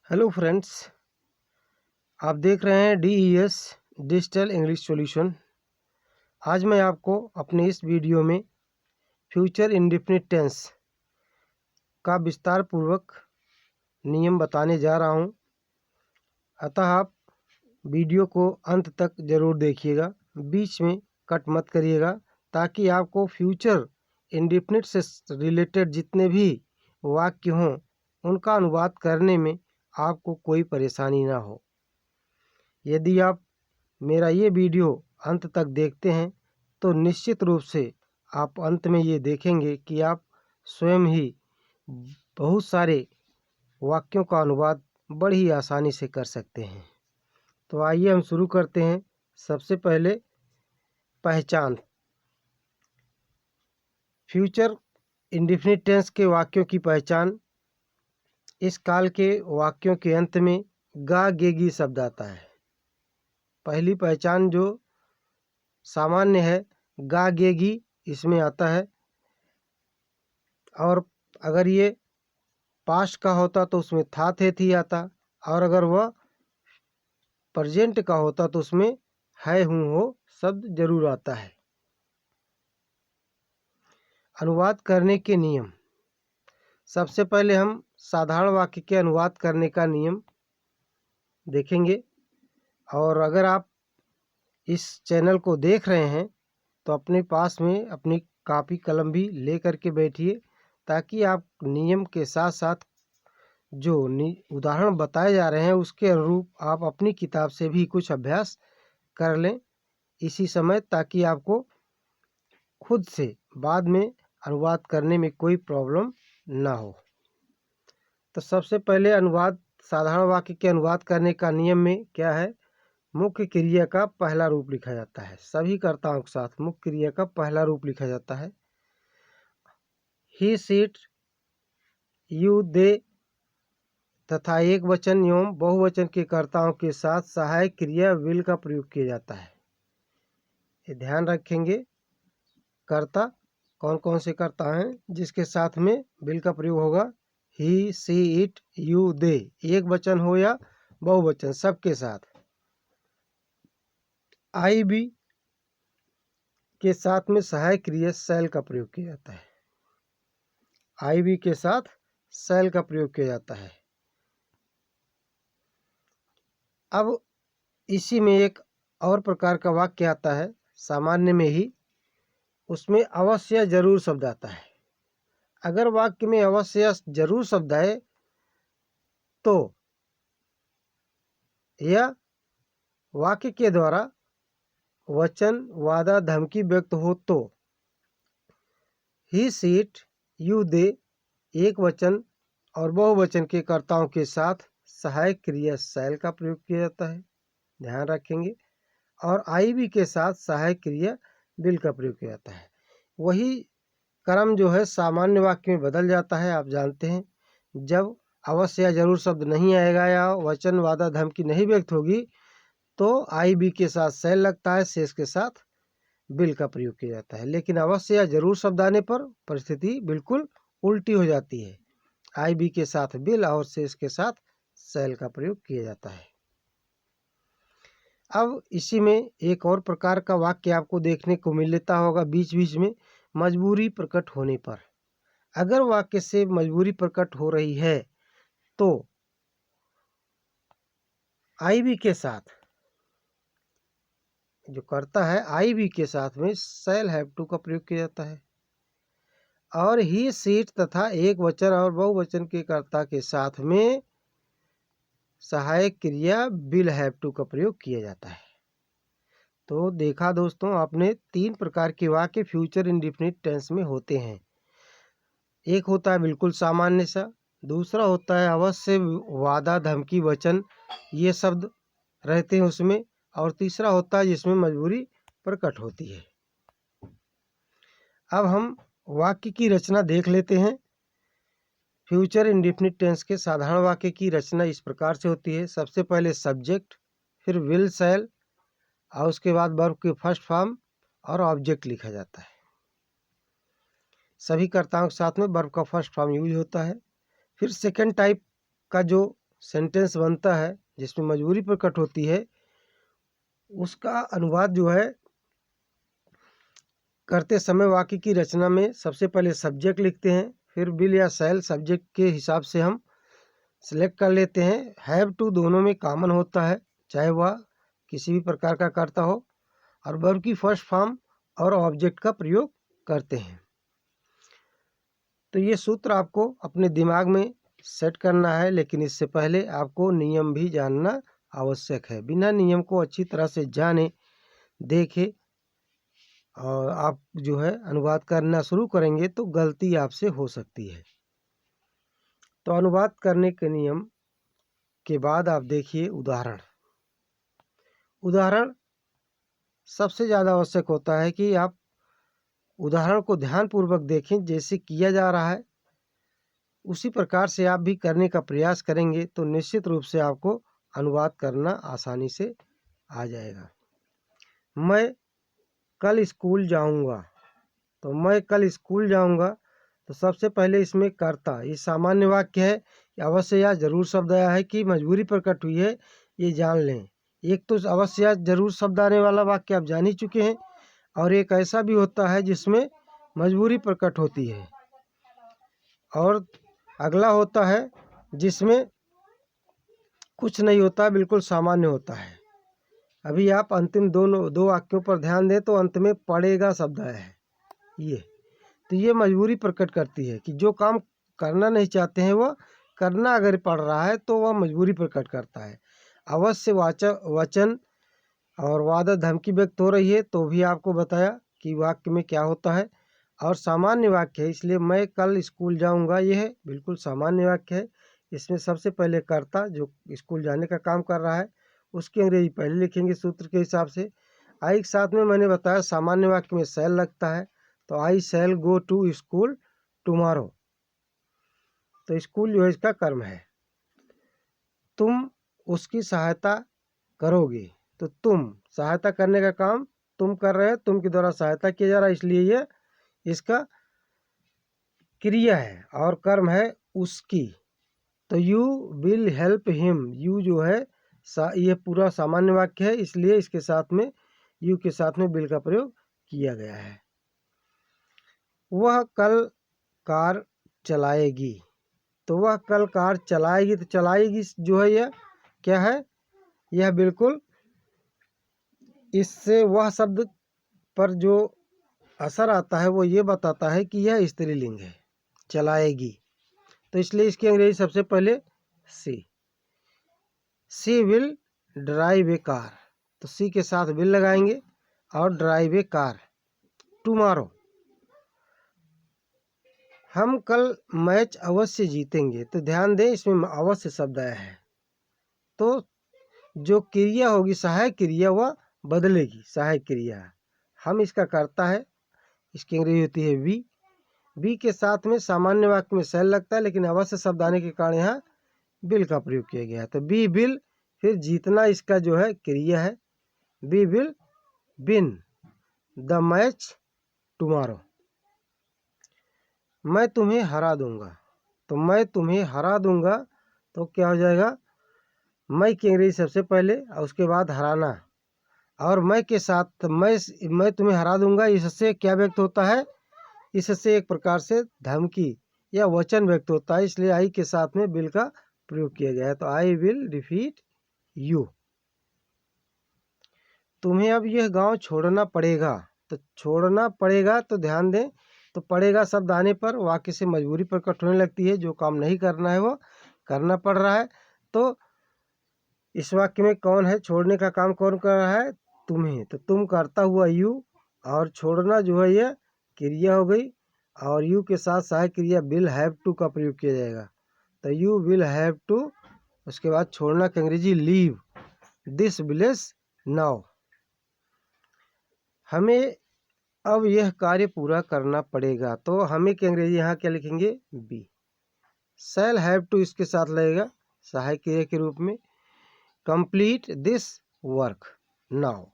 Hello friends, आप देख रहे हैं DES डिजिटल इंग्लिश सॉल्यूशन। आज मैं आपको अपने इस वीडियो में फ्यूचर इंडेफिनिट टेंस का विस्तार पूर्वक नियम बताने जा रहा हूं। अतः आप वीडियो को अंत तक ज़रूर देखिएगा, बीच में कट मत करिएगा, ताकि आपको फ्यूचर इंडेफिनिट से रिलेटेड जितने भी वाक्य हों उनका अनुवाद करने में आपको कोई परेशानी ना हो। यदि आप मेरा ये वीडियो अंत तक देखते हैं तो निश्चित रूप से आप अंत में ये देखेंगे कि आप स्वयं ही बहुत सारे वाक्यों का अनुवाद बड़ी आसानी से कर सकते हैं। तो आइए हम शुरू करते हैं। सबसे पहले पहचान। फ्यूचर इंडेफिनिट टेंस के वाक्यों की पहचान। इस काल के वाक्यों के अंत में गा गेगी शब्द आता है। पहली पहचान जो सामान्य है, गा गेगी इसमें आता है। और अगर ये पास्ट का होता तो उसमें था थे थी आता, और अगर वह प्रेजेंट का होता तो उसमें है हूँ हो शब्द जरूर आता है। अनुवाद करने के नियम। सबसे पहले हम साधारण वाक्य के अनुवाद करने का नियम देखेंगे। और अगर आप इस चैनल को देख रहे हैं तो अपने पास में अपनी कापी कलम भी ले करके बैठिए, ताकि आप नियम के साथ साथ जो उदाहरण बताए जा रहे हैं उसके अनुरूप आप अपनी किताब से भी कुछ अभ्यास कर लें इसी समय, ताकि आपको खुद से बाद में अनुवाद करने में कोई प्रॉब्लम ना हो। तो सबसे पहले अनुवाद, साधारण वाक्य के अनुवाद करने का नियम में क्या है, मुख्य क्रिया का पहला रूप लिखा जाता है। सभी कर्ताओं के साथ मुख्य क्रिया का पहला रूप लिखा जाता है। ही सीट, यू दे तथा एक वचन एवं बहुवचन के कर्ताओं के साथ सहायक क्रिया विल का प्रयोग किया जाता है। ये ध्यान रखेंगे, कर्ता कौन कौन से कर्ता हैं जिसके साथ में विल का प्रयोग होगा। ही, सी, इट, यू, दे, एक वचन हो या बहुवचन सबके साथ। आई बी के साथ में सहायक क्रिया शैल का प्रयोग किया जाता है। आई बी के साथ शैल का प्रयोग किया जाता है। अब इसी में एक और प्रकार का वाक्य आता है सामान्य में ही, उसमें अवश्य जरूर शब्द आता है। अगर वाक्य में अवश्य जरूर शब्द है तो यह वाक्य के द्वारा वचन, वादा, धमकी व्यक्त हो तो ही, सीट, यू, दे, एक वचन और बहुवचन के कर्ताओं के साथ सहायक क्रिया शैल का प्रयोग किया जाता है। ध्यान रखेंगे। और आई बी के साथ सहायक क्रिया विल का प्रयोग किया जाता है। वही क्रम जो है सामान्य वाक्य में बदल जाता है। आप जानते हैं, जब अवश्य या जरूर शब्द नहीं आएगा या वचन, वादा, धमकी नहीं व्यक्त होगी तो आई बी के साथ शैल लगता है, शेष के साथ विल का प्रयोग किया जाता है। लेकिन अवश्य या जरूर शब्द आने पर परिस्थिति बिल्कुल उल्टी हो जाती है। आई बी के साथ विल और शेष के साथ शैल का प्रयोग किया जाता है। अब इसी में एक और प्रकार का वाक्य आपको देखने को मिल लेता होगा बीच बीच में, मजबूरी प्रकट होने पर। अगर वाक्य से मजबूरी प्रकट हो रही है तो आई बी के साथ जो करता है आई बी के साथ में शैल हैव टू का प्रयोग किया जाता है। और ही, सीट तथा एक वचन और बहुवचन के कर्ता के साथ में सहायक क्रिया विल हैव टू का प्रयोग किया जाता है। तो देखा दोस्तों आपने, तीन प्रकार के वाक्य फ्यूचर इंडेफिनिट टेंस में होते हैं। एक होता है बिल्कुल सामान्य सा, दूसरा होता है अवश्य, वादा, धमकी, वचन ये शब्द रहते हैं उसमें, और तीसरा होता है जिसमें मजबूरी प्रकट होती है। अब हम वाक्य की रचना देख लेते हैं। फ्यूचर इंडेफिनिट टेंस के साधारण वाक्य की रचना इस प्रकार से होती है। सबसे पहले सब्जेक्ट, फिर विल, शैल, और उसके बाद वर्ब के फर्स्ट फॉर्म और ऑब्जेक्ट लिखा जाता है। सभी कर्ताओं के साथ में वर्ब का फर्स्ट फॉर्म यूज होता है। फिर सेकंड टाइप का जो सेंटेंस बनता है जिसमें मजबूरी प्रकट होती है, उसका अनुवाद जो है करते समय वाक्य की रचना में सबसे पहले सब्जेक्ट लिखते हैं, फिर विल या शैल सब्जेक्ट के हिसाब से हम सिलेक्ट कर लेते हैं। हैव टू दोनों में कॉमन होता है, चाहे वह किसी भी प्रकार का कर्ता हो, और वर्ब की फर्स्ट फॉर्म और ऑब्जेक्ट का प्रयोग करते हैं। तो ये सूत्र आपको अपने दिमाग में सेट करना है, लेकिन इससे पहले आपको नियम भी जानना आवश्यक है। बिना नियम को अच्छी तरह से जाने देखे और आप जो है अनुवाद करना शुरू करेंगे तो गलती आपसे हो सकती है। तो अनुवाद करने के नियम के बाद आप देखिए उदाहरण। उदाहरण सबसे ज़्यादा आवश्यक होता है कि आप उदाहरण को ध्यानपूर्वक देखें, जैसे किया जा रहा है उसी प्रकार से आप भी करने का प्रयास करेंगे तो निश्चित रूप से आपको अनुवाद करना आसानी से आ जाएगा। मैं कल स्कूल जाऊंगा, तो मैं कल स्कूल जाऊंगा, तो सबसे पहले इसमें कर्ता, ये सामान्य वाक्य है, अवश्य या जरूर शब्द आया है कि मजबूरी प्रकट हुई है, ये जान लें। एक तो अवश्य या जरूर शब्द आने वाला वाक्य आप जान ही चुके हैं, और एक ऐसा भी होता है जिसमें मजबूरी प्रकट होती है, और अगला होता है जिसमें कुछ नहीं होता, बिल्कुल सामान्य होता है। अभी आप अंतिम दो वाक्यों पर ध्यान दें तो अंत में पड़ेगा शब्द आया है ये, तो ये मजबूरी प्रकट करती है कि जो काम करना नहीं चाहते हैं वह करना अगर पड़ रहा है तो वह मजबूरी प्रकट करता है। अवश्य वचन और वादा धमकी व्यक्त हो रही है तो भी आपको बताया कि वाक्य में क्या होता है, और सामान्य वाक्य है, इसलिए मैं कल स्कूल जाऊंगा, यह है बिल्कुल सामान्य वाक्य है। इसमें सबसे पहले कर्ता जो स्कूल जाने का काम कर रहा है उसकी अंग्रेजी पहले लिखेंगे सूत्र के हिसाब से। आई के साथ में मैंने बताया सामान्य वाक्य में शैल लगता है, तो आई शैल गो टू स्कूल टुमारो, तो स्कूल जो है इसका कर्म है। तुम उसकी सहायता करोगे, तो तुम सहायता करने का काम तुम कर रहे हो, तुम के द्वारा सहायता किया जा रहा है, इसलिए यह इसका क्रिया है और कर्म है उसकी। तो you will help him, you जो है यह पूरा सामान्य वाक्य है, इसलिए इसके साथ में यू के साथ में विल का प्रयोग किया गया है। वह कल कार चलाएगी, तो वह कल कार चलाएगी, तो चलाएगी जो है यह क्या है, यह बिल्कुल इससे वह शब्द पर जो असर आता है वो ये बताता है कि यह स्त्रीलिंग है, चलाएगी, तो इसलिए इसकी अंग्रेजी सबसे पहले सी विल ड्राइव ए कार, तो सी के साथ विल लगाएंगे और ड्राइव ए कार। टुमारो, हम कल मैच अवश्य जीतेंगे, तो ध्यान दें इसमें अवश्य शब्द आया है, तो जो क्रिया होगी सहायक क्रिया वह बदलेगी, सहायक क्रिया हम इसका करता है, इसकी अंग्रेजी होती है वी। वी के साथ में सामान्य वाक्य में शैल लगता है, लेकिन अवश्य शब्द आने के कारण यहाँ बिल का प्रयोग किया गया है, तो बी बिल, फिर जीतना इसका जो है क्रिया है, be will win the match tomorrow. मैं तुम्हें हरा दूंगा, तो मैं तुम्हें हरा दूंगा, तो क्या हो जाएगा, मैं की अंग्रेजी सबसे पहले और उसके बाद हराना, और मैं के साथ मैं तुम्हें हरा दूंगा, इससे क्या व्यक्त होता है, इससे एक प्रकार से धमकी या वचन व्यक्त होता है, इसलिए आई के साथ में विल का प्रयोग किया गया है, तो आई विल डिफीट यू। तुम्हें अब यह गांव छोड़ना पड़ेगा, तो छोड़ना पड़ेगा, तो ध्यान दें तो पड़ेगा शब्द आने पर वाक्य से मजबूरी प्रकट होने लगती है, जो काम नहीं करना है वो करना पड़ रहा है। तो इस वाक्य में कौन है, छोड़ने का काम कौन कर रहा है, तुम्हें, तो तुम करता हुआ यू, और छोड़ना जो है यह क्रिया हो गई, और यू के साथ सहायक क्रिया विल हैव टू का प्रयोग किया जाएगा, तो यू विल हैव टू, उसके बाद छोड़ना की अंग्रेजी लीव दिस विलेज नाउ। हमें अब यह कार्य पूरा करना पड़ेगा, तो हमें की अंग्रेजी यहाँ क्या लिखेंगे, बी। शैल हैव टू इसके साथ लगेगा सहायक क्रिया के रूप में, कंप्लीट दिस वर्क नाउ।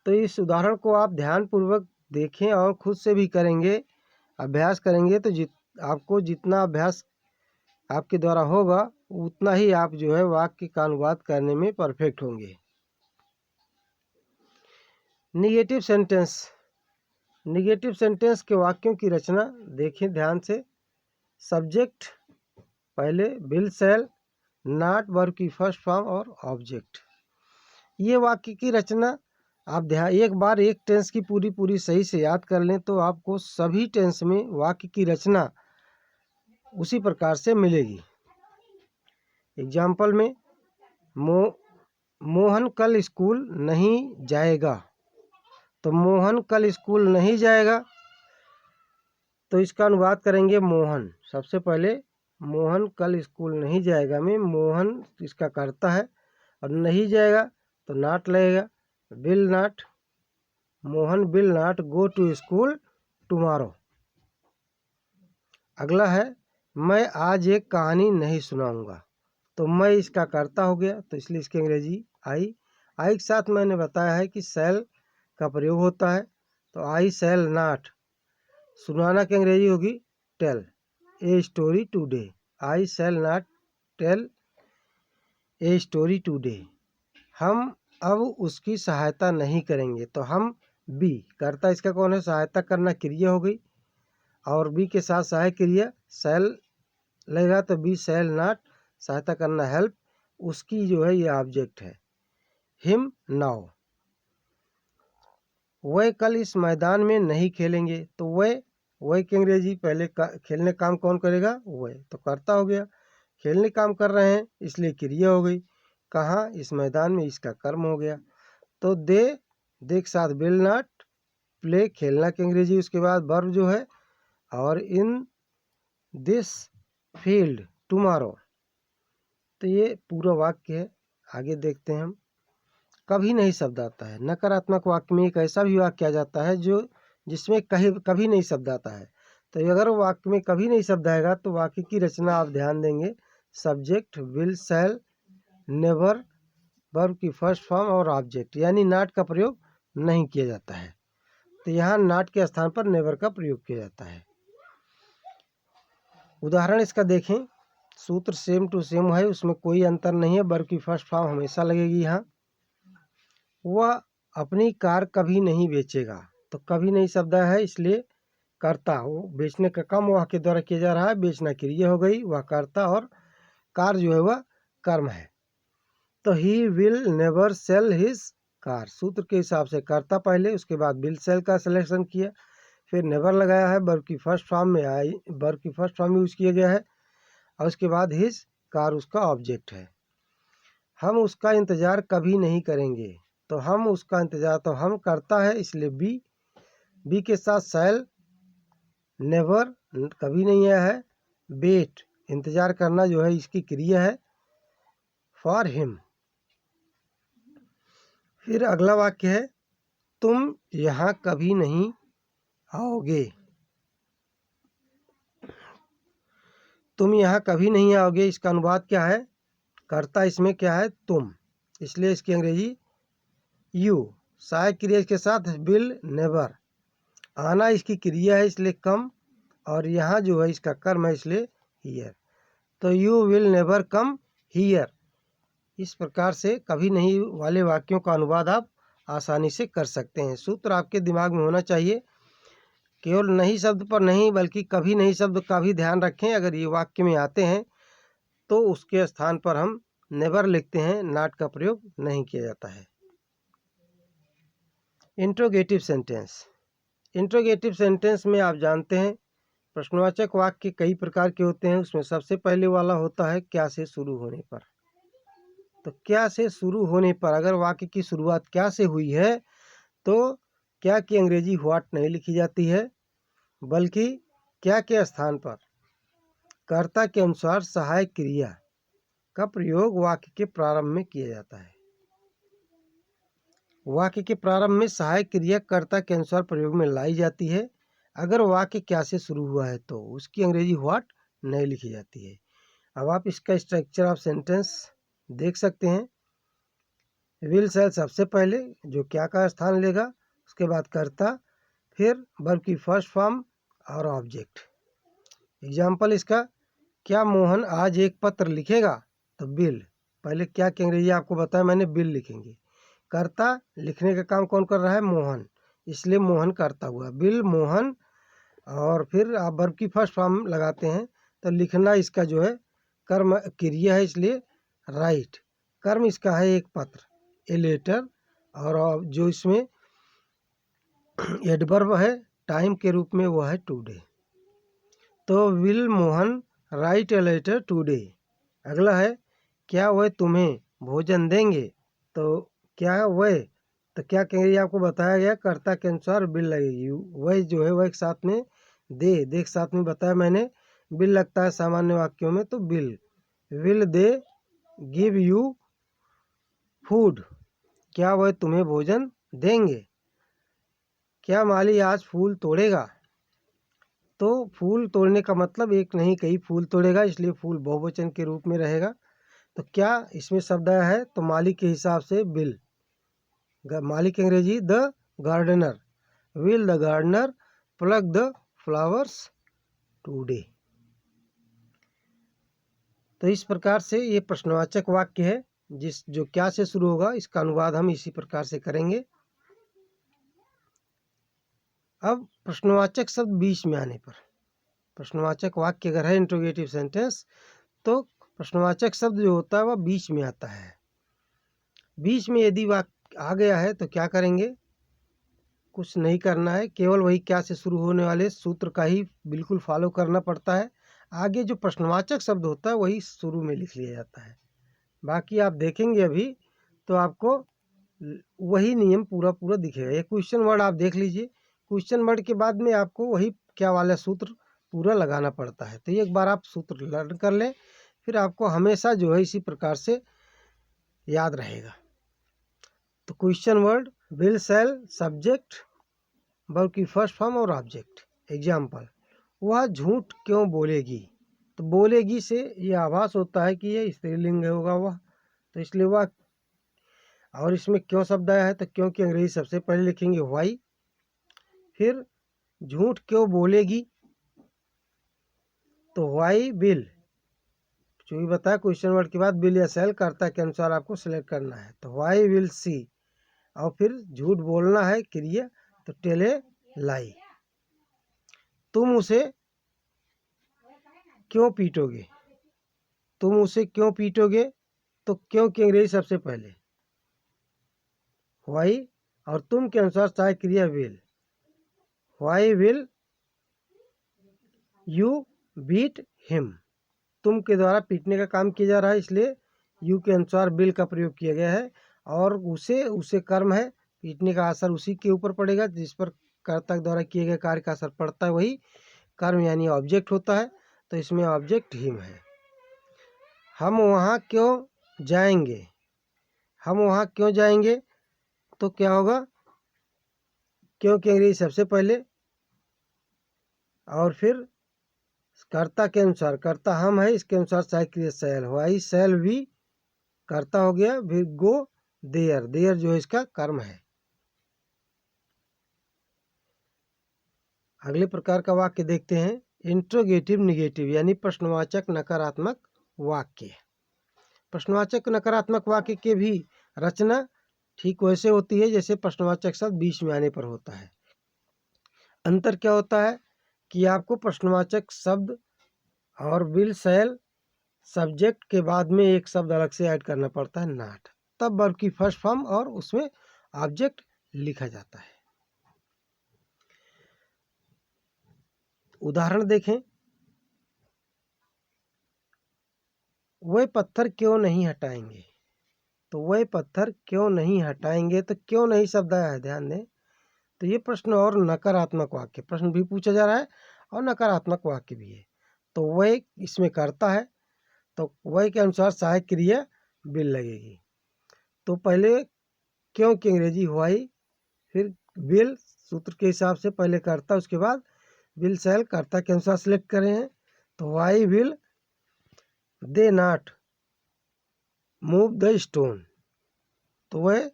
तो इस उदाहरण को आप ध्यानपूर्वक देखें और खुद से भी करेंगे, अभ्यास करेंगे, तो आपको जितना अभ्यास आपके द्वारा होगा उतना ही आप जो है वाक्य का अनुवाद करने में परफेक्ट होंगे। Negative sentence. निगेटिव सेंटेंस के वाक्यों की रचना देखें ध्यान से। सब्जेक्ट पहले, विल शैल, नॉट वर्ब की फर्स्ट फॉर्म और ऑब्जेक्ट। ये वाक्य की रचना आप ध्यान एक बार एक टेंस की पूरी सही से याद कर लें तो आपको सभी टेंस में वाक्य की रचना उसी प्रकार से मिलेगी। एग्जाम्पल में मोहन कल स्कूल नहीं जाएगा, तो मोहन कल स्कूल नहीं जाएगा तो इसका अनुवाद करेंगे मोहन। सबसे पहले मोहन कल स्कूल नहीं जाएगा में मोहन इसका कर्ता है और नहीं जाएगा तो नॉट लगेगा, will not. Mohan will not go to school tomorrow. अगला है मैं आज एक कहानी नहीं सुनाऊंगा, तो मैं इसका कर्ता हो गया तो इसलिए इसकी अंग्रेजी आई के साथ मैंने बताया है कि शैल का प्रयोग होता है, तो आई शैल नॉट। सुनाना की अंग्रेजी होगी tell a story today. I shall not tell a story today. हम अब उसकी सहायता नहीं करेंगे, तो हम बी कर्ता इसका कौन है, सहायता करना क्रिया हो गई और बी के साथ सहायक क्रिया शैल लगेगा तो बी शैल नॉट, सहायता करना हेल्प, उसकी जो है ये ऑब्जेक्ट है। Him now. वह कल इस मैदान में नहीं खेलेंगे, तो वह की अंग्रेजी पहले खेलने काम कौन करेगा, वह तो कर्ता हो गया। खेलने काम कर रहे हैं इसलिए क्रिया हो गई। कहाँ, इस मैदान में, इसका कर्म हो गया। तो दे के साथ विल नॉट, प्ले खेलना की अंग्रेजी, उसके बाद वर्ब जो है, और इन दिस फील्ड टुमारो। तो ये पूरा वाक्य है। आगे देखते हैं हम। कभी नहीं शब्द आता है। नकारात्मक वाक्य में एक ऐसा भी वाक्य आ जाता है जो जिसमें कभी नहीं शब्द आता है। तो अगर वाक्य में कभी नहीं शब्द आएगा तो वाक्य की रचना आप ध्यान देंगे। Subject, will, shall, never, verb की फर्स्ट फॉर्म और ऑब्जेक्ट, यानी नॉट का प्रयोग नहीं किया जाता है। तो यहाँ नॉट के स्थान पर नेवर का प्रयोग किया जाता है। उदाहरण इसका देखें। सूत्र सेम टू सेम है, उसमें कोई अंतर नहीं है। वर्ब की फर्स्ट फॉर्म हमेशा लगेगी यहाँ। वह अपनी कार कभी नहीं बेचेगा, तो कभी नहीं शब्द है इसलिए कर्ता, वो बेचने का काम वह के द्वारा किया जा रहा है, बेचना क्रिया हो गई, वह कर्ता और कार जो है वह कर्म है। तो he will never sell his car, सूत्र के हिसाब से कर्ता पहले, उसके बाद विल सेल का सिलेक्शन किया, फिर नेवर लगाया है, वर्ब की फर्स्ट फॉर्म में आई, वर्ब की फर्स्ट फॉर्म यूज किया गया है, और उसके बाद हिज कार उसका ऑब्जेक्ट है। हम उसका इंतजार कभी नहीं करेंगे, तो हम उसका इंतजार, तो हम करता है इसलिए बी के साथ शैल, नेवर कभी नहीं आया है, वेट इंतजार करना जो है इसकी क्रिया है, फॉर हिम। फिर अगला वाक्य है तुम यहाँ कभी नहीं आओगे। तुम यहाँ कभी नहीं आओगे, इसका अनुवाद क्या है, कर्ता इसमें क्या है, तुम, इसलिए इसकी अंग्रेजी यू। सहायक क्रिया के साथ विल नेवर, आना इसकी क्रिया है इसलिए कम, और यहाँ जो है इसका कर्म है इसलिए हियर। तो you will never come here. इस प्रकार से कभी नहीं वाले वाक्यों का अनुवाद आप आसानी से कर सकते हैं। सूत्र आपके दिमाग में होना चाहिए। केवल नहीं शब्द पर नहीं बल्कि कभी नहीं शब्द का भी ध्यान रखें। अगर ये वाक्य में आते हैं तो उसके स्थान पर हम नेवर लिखते हैं, नॉट का प्रयोग नहीं किया जाता है। Interrogative sentence. इंट्रोगेटिव सेंटेंस में आप जानते हैं प्रश्नवाचक वाक्य कई प्रकार के होते हैं। उसमें सबसे पहले वाला होता है क्या से शुरू होने पर। तो क्या से शुरू होने पर अगर वाक्य की शुरुआत क्या से हुई है तो क्या की अंग्रेजी व्हाट नहीं लिखी जाती है, बल्कि क्या के स्थान पर कर्ता के अनुसार सहायक क्रिया का प्रयोग वाक्य के प्रारंभ में किया जाता है। वाक्य के प्रारंभ में सहायक क्रिया कर्ता के अनुसार प्रयोग में लाई जाती है। अगर वाक्य क्या से शुरू हुआ है तो उसकी अंग्रेजी व्हाट नहीं लिखी जाती है। अब आप इसका स्ट्रक्चर ऑफ सेंटेंस देख सकते हैं। विल शैल सबसे पहले जो क्या का स्थान लेगा, उसके बाद कर्ता, फिर वर्ब की फर्स्ट फॉर्म और ऑब्जेक्ट। एग्जाम्पल इसका क्या मोहन आज एक पत्र लिखेगा? तो बिल, पहले क्या की अंग्रेजी आपको बताया मैंने, बिल लिखेंगे। कर्ता, लिखने का काम कौन कर रहा है? मोहन, इसलिए मोहन करता हुआ, बिल मोहन। और फिर आप वर्ब की फर्स्ट फॉर्म लगाते हैं तो लिखना इसका जो है कर्म क्रिया है, इसलिए राइट। कर्म इसका है एक पत्र, ए लेटर। और जो इसमें एडवर्ब है टाइम के रूप में वो है टुडे। तो will Mohan write a letter today. अगला है क्या वह तुम्हें भोजन देंगे? तो क्या वह, तो क्या कहेंगे आपको बताया गया, कर्ता के अनुसार बिल लगेगी। वह जो है वह एक साथ में दे, देख साथ में बताया मैंने, बिल लगता है सामान्य वाक्यों में तो bill. Will they give you food? क्या वह तुम्हें भोजन देंगे? क्या माली आज फूल तोड़ेगा? तो फूल तोड़ने का मतलब एक नहीं कई फूल तोड़ेगा, इसलिए फूल बहुवचन के रूप में रहेगा। तो क्या इसमें शब्द आया है? तो माली के हिसाब से बिल। माली की अंग्रेजी the gardener. Will the gardener pluck the flowers today. तो इस प्रकार से ये प्रश्नवाचक वाक्य है, जिस जो क्या से शुरू होगा इसका अनुवाद हम इसी प्रकार से करेंगे। अब प्रश्नवाचक शब्द बीच में आने पर, प्रश्नवाचक वाक्य अगर है इंट्रोगेटिव सेंटेंस, तो प्रश्नवाचक शब्द जो होता है वह बीच में आता है। बीच में यदि वाक्य आ गया है तो क्या करेंगे? कुछ नहीं करना है, केवल वही क्या से शुरू होने वाले सूत्र का ही बिल्कुल फॉलो करना पड़ता है। आगे जो प्रश्नवाचक शब्द होता है वही शुरू में लिख लिया जाता है। बाकी आप देखेंगे अभी तो आपको वही नियम पूरा पूरा दिखेगा। ये क्वेश्चन वर्ड आप देख लीजिए, क्वेश्चन वर्ड के बाद में आपको वही क्या वाला सूत्र पूरा लगाना पड़ता है। तो एक बार आप सूत्र लर्न कर लें, फिर आपको हमेशा जो है इसी प्रकार से याद रहेगा। तो question word will shell subject verb की फर्स्ट फॉर्म और ऑब्जेक्ट। एग्जाम्पल, वह झूठ क्यों बोलेगी? तो बोलेगी से ये आभास होता है कि ये स्त्रीलिंग होगा वह, तो इसलिए वह। और इसमें क्यों शब्द आया है? तो क्योंकि अंग्रेजी सबसे पहले लिखेंगे वाई। फिर झूठ क्यों बोलेगी? तो वाई विल, जो भी बताया क्वेश्चन वर्ड के बाद विल या सेल कर्ता के अनुसार आपको सिलेक्ट करना है। तो वाई विल सी, और फिर झूठ बोलना है क्रिया, तो टेल ए लाई। तुम उसे क्यों पीटोगे? तुम उसे क्यों पीटोगे? तो क्यों की अंग्रेजी सबसे पहले वाई, और तुम के अनुसार सहायक क्रिया will. Why will you beat him? तुम के द्वारा पीटने का काम किया जा रहा है, इसलिए यू के अनुसार बिल का प्रयोग किया गया है। और उसे कर्म है, पीटने का असर उसी के ऊपर पड़ेगा जिस पर कर्ता द्वारा किए गए कार्य का असर पड़ता है, वही कर्म यानी ऑब्जेक्ट होता है। तो इसमें ऑब्जेक्ट हिम है। हम वहाँ क्यों जाएंगे? हम वहाँ क्यों जाएंगे? तो क्या होगा? क्योंकि अंग्रेजी सबसे पहले, और फिर कर्ता के अनुसार, कर्ता हम है इसके अनुसार सहायक क्रिया शैल, वाई शैल भी कर्ता हो गया। फिर गो देयर, देयर जो है इसका कर्म है। अगले प्रकार का वाक्य देखते हैं, इंट्रोगेटिव निगेटिव यानी प्रश्नवाचक नकारात्मक वाक्य। प्रश्नवाचक नकारात्मक वाक्य के भी रचना ठीक वैसे होती है जैसे प्रश्नवाचक शब्द बीच में आने पर होता है। अंतर क्या होता है कि आपको प्रश्नवाचक शब्द और विल शैल सब्जेक्ट के बाद में एक शब्द अलग से ऐड करना पड़ता है, नॉट, तब वर्ब की फर्स्ट फॉर्म और उसमें ऑब्जेक्ट लिखा जाता है। उदाहरण देखें, वह पत्थर क्यों नहीं हटाएंगे? तो वह पत्थर क्यों नहीं हटाएंगे, तो क्यों नहीं शब्द आया है, ध्यान दें। तो ये प्रश्न और नकारात्मक वाक्य, प्रश्न भी पूछा जा रहा है और नकारात्मक वाक्य भी है। तो वह इसमें करता है, तो वह के अनुसार सहायक क्रिया बिल लगेगी। तो पहले क्यों की अंग्रेजी वाई, फिर बिल सूत्र के हिसाब से पहले करता, उसके बाद विल शैल कर्ता के अनुसार सेलेक्ट करें हैं। तो why will they not move the stone? तो वह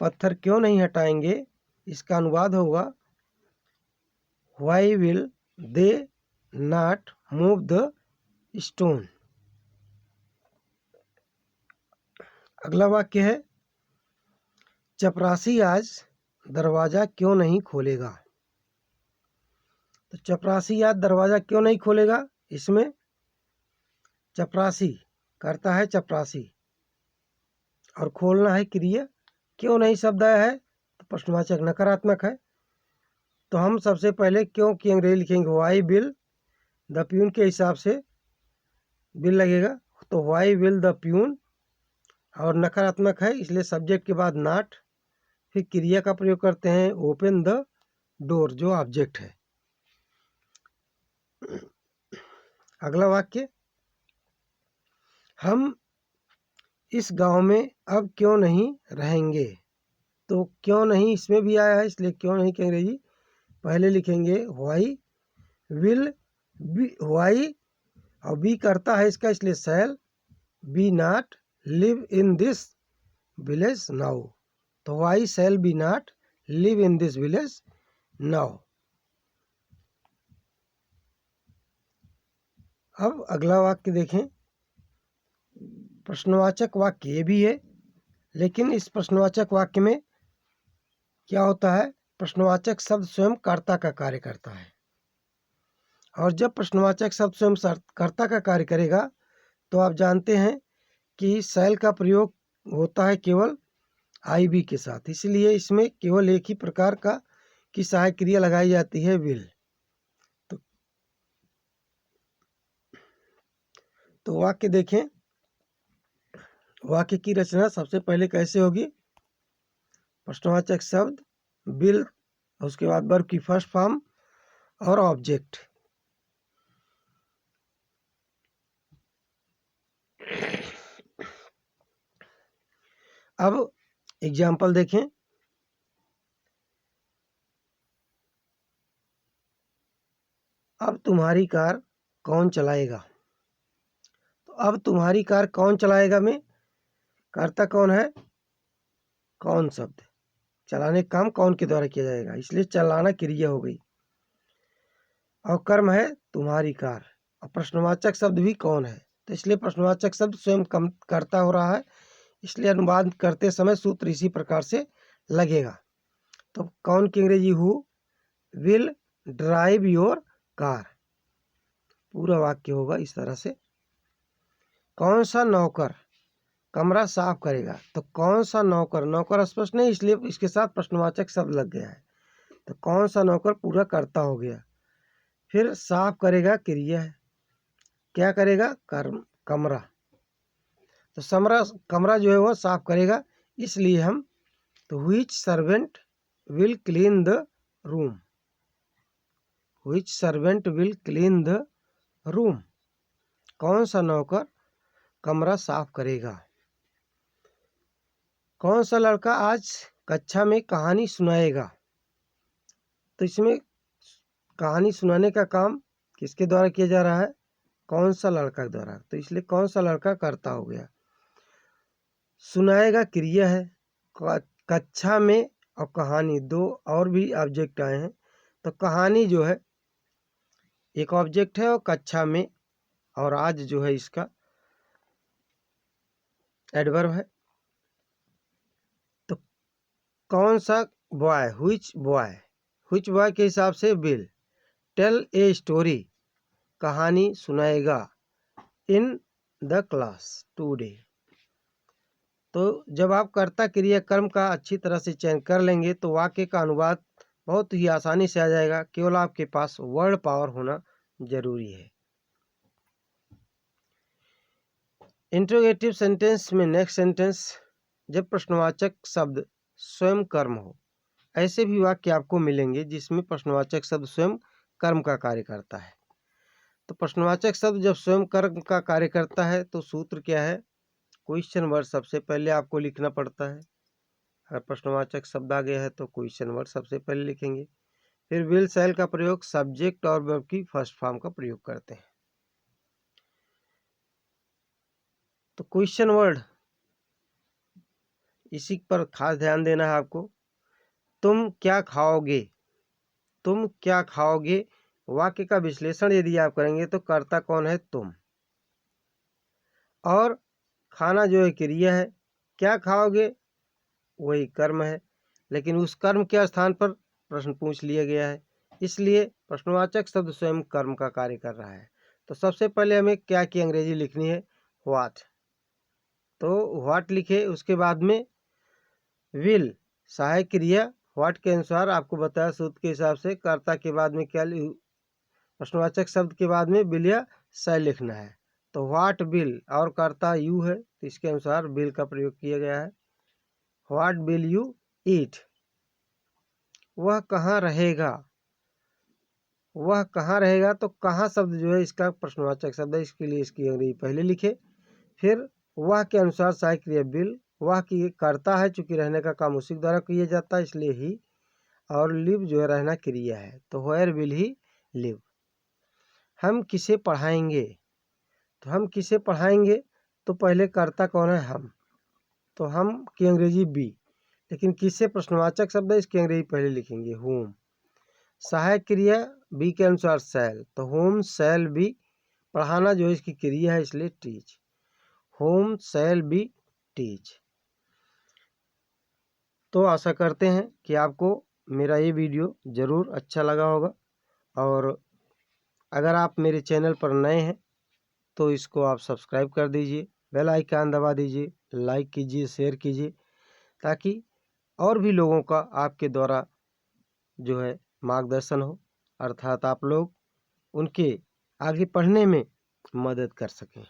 पत्थर क्यों नहीं हटाएंगे, इसका अनुवाद होगा why will they not move the stone. अगला वाक्य है चपरासी आज दरवाजा क्यों नहीं खोलेगा। तो चपरासी आज दरवाजा क्यों नहीं खोलेगा, इसमें चपरासी करता है चपरासी और खोलना है क्रिया, क्यों नहीं शब्द आया है तो प्रश्नवाचक नकारात्मक है। तो हम सबसे पहले क्यों की अंग्रेजी लिखेंगे वाई विल द प्यून के हिसाब से विल लगेगा, तो वाई विल द प्यून और नकारात्मक है इसलिए सब्जेक्ट के बाद नॉट, फिर क्रिया का प्रयोग करते हैं ओपन द डोर जो ऑब्जेक्ट है। अगला वाक्य हम इस गांव में अब क्यों नहीं रहेंगे। तो क्यों नहीं इसमें भी आया है इसलिए क्यों नहीं की अंग्रेजी पहले लिखेंगे वाई विल बी, वाई और बी करता है इसका इसलिए shall be not live in this village now. तो why shall be not live in this village now. अब अगला वाक्य देखें, प्रश्नवाचक वाक्य ये भी है, लेकिन इस प्रश्नवाचक वाक्य में क्या होता है, प्रश्नवाचक शब्द स्वयं कर्ता का कार्य करता है और जब प्रश्नवाचक शब्द स्वयं कर्ता का कार्य करेगा तो आप जानते हैं कि शैल का प्रयोग होता है केवल आई बी के साथ, इसलिए इसमें केवल एक ही प्रकार का की सहायक क्रिया लगाई जाती है विल। तो वाक्य देखें, वाक्य की रचना सबसे पहले कैसे होगी, प्रश्नवाचक शब्द विल, उसके बाद वर्ब की फर्स्ट फॉर्म और ऑब्जेक्ट। अब एग्जाम्पल देखें, अब तुम्हारी कार कौन चलाएगा। तो अब तुम्हारी कार कौन चलाएगा में कर्ता कौन है, कौन शब्द, चलाने का काम कौन के द्वारा किया जाएगा इसलिए चलाना क्रिया हो गई और कर्म है तुम्हारी कार और प्रश्नवाचक शब्द भी कौन है, तो इसलिए प्रश्नवाचक शब्द स्वयं कर्ता हो रहा है, इसलिए अनुवाद करते समय सूत्र इसी प्रकार से लगेगा। तो कौन की अंग्रेजी who will drive your car, पूरा वाक्य होगा इस तरह से। कौन सा नौकर कमरा साफ करेगा, तो कौन सा नौकर, नौकर स्पष्ट नहीं इसलिए इसके साथ प्रश्नवाचक शब्द लग गया है, तो कौन सा नौकर पूरा कर्ता हो गया। फिर साफ करेगा क्रिया है, क्या करेगा कमरा, तो कमरा जो है वो साफ करेगा, इसलिए हम तो which servant will clean the room, which servant will clean the room, कौन सा नौकर कमरा साफ करेगा। कौन सा लड़का आज कक्षा में कहानी सुनाएगा, तो इसमें कहानी सुनाने का काम किसके द्वारा किया जा रहा है, कौन सा लड़का द्वारा, तो इसलिए कौन सा लड़का कर्ता हो गया। सुनाएगा क्रिया है, कक्षा में और कहानी दो और भी ऑब्जेक्ट आए हैं, तो कहानी जो है एक ऑब्जेक्ट है और कक्षा में और आज जो है इसका एडवर्ब है। तो कौन सा बॉय, व्हिच बॉय के हिसाब से विल टेल ए स्टोरी, कहानी सुनाएगा इन द क्लास टुडे। तो जब आप कर्ता क्रिया कर्म का अच्छी तरह से चयन कर लेंगे तो वाक्य का अनुवाद बहुत ही आसानी से आ जाएगा, केवल आपके पास वर्ड पावर होना जरूरी है। इंट्रोगेटिव सेंटेंस में नेक्स्ट सेंटेंस, जब प्रश्नवाचक शब्द स्वयं कर्म हो, ऐसे भी वाक्य आपको मिलेंगे जिसमें प्रश्नवाचक शब्द स्वयं कर्म का कार्य करता है। तो प्रश्नवाचक शब्द जब स्वयं कर्म का कार्य करता है तो सूत्र क्या है, क्वेश्चन वर्ड सबसे पहले आपको लिखना पड़ता है, अगर प्रश्नवाचक शब्द आ गया है तो क्वेश्चन वर्ड सबसे पहले लिखेंगे, फिर विल शैल का प्रयोग सब्जेक्ट और वर्ब की फर्स्ट फॉर्म का प्रयोग करते हैं। तो क्वेश्चन वर्ड इसी पर खास ध्यान देना है आपको, तुम क्या खाओगे, तुम क्या खाओगे, वाक्य का विश्लेषण यदि आप करेंगे तो कर्ता कौन है, तुम, और खाना जो है क्रिया है, क्या खाओगे वही कर्म है, लेकिन उस कर्म के स्थान पर प्रश्न पूछ लिया गया है, इसलिए प्रश्नवाचक शब्द स्वयं कर्म का कार्य कर रहा है। तो सबसे पहले हमें क्या की अंग्रेजी लिखनी है, व्हाट। तो व्हाट लिखे, उसके बाद में विल सहायक क्रिया व्हाट के अनुसार आपको बताया सूत्र के हिसाब से कर्ता के बाद में क्या प्रश्नवाचक शब्द के बाद में विल या शैल लिखना है। तो व्हाट विल और कर्ता यू है, तो इसके अनुसार विल का प्रयोग किया गया है। व्हाट विल यू ईट, वह कहाँ रहेगा, वह कहाँ रहेगा। तो कहाँ शब्द जो है इसका प्रश्नवाचक शब्द है, इसके लिए इसकी अंग्रेजी पहले लिखे। फिर वह के अनुसार सहायक क्रिया विल, वह की करता है, चूंकि रहने का काम उसी द्वारा किया जाता है इसलिए ही, और लिव जो है रहना क्रिया है, तो वेयर विल ही लिव। हम किसे पढ़ाएंगे, तो हम किसे पढ़ाएंगे, तो पहले कर्ता कौन है, हम, तो हम की अंग्रेजी बी, लेकिन किससे प्रश्नवाचक शब्द है, इसकी अंग्रेजी पहले लिखेंगे होम। सहायक क्रिया बी के अनुसार शैल, तो होम शैल बी, पढ़ाना जो है इसकी क्रिया है इसलिए teach, home shall be teach. तो आशा करते हैं कि आपको मेरा ये वीडियो ज़रूर अच्छा लगा होगा, और अगर आप मेरे चैनल पर नए हैं तो इसको आप सब्सक्राइब कर दीजिए, बेल आइकन दबा दीजिए, लाइक कीजिए, शेयर कीजिए, ताकि और भी लोगों का आपके द्वारा जो है मार्गदर्शन हो, अर्थात आप लोग उनके आगे पढ़ने में मदद कर सकें।